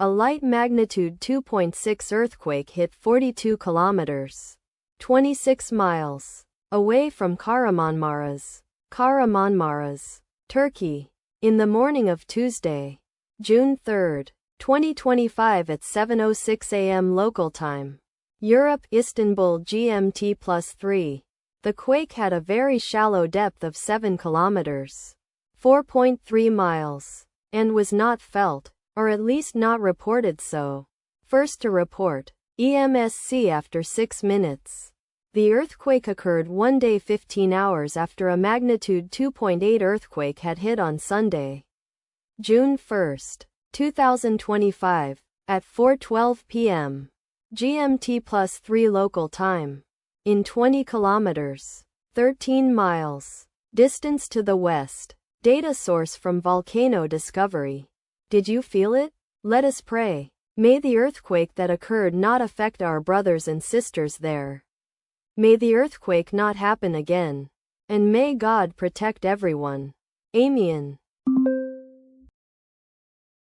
A light magnitude 2.6 earthquake hit 42 kilometers, 26 miles, away from Kahramanmaras, Turkey, in the morning of Tuesday, June 3, 2025 at 7:06 a.m. local time. Europe, Istanbul GMT +3. The quake had a very shallow depth of 7 kilometers, 4.3 miles, and was not felt, or at least not reported so. First to report, EMSC after 6 minutes. The earthquake occurred 1 day 15 hours after a magnitude 2.8 earthquake had hit on Sunday, June 1, 2025, at 4:12 p.m. GMT +3 local time. In 20 kilometers, 13 miles, distance to the west. Data source from Volcano Discovery. Did you feel it? Let us pray. May the earthquake that occurred not affect our brothers and sisters there. May the earthquake not happen again. And may God protect everyone. Amen.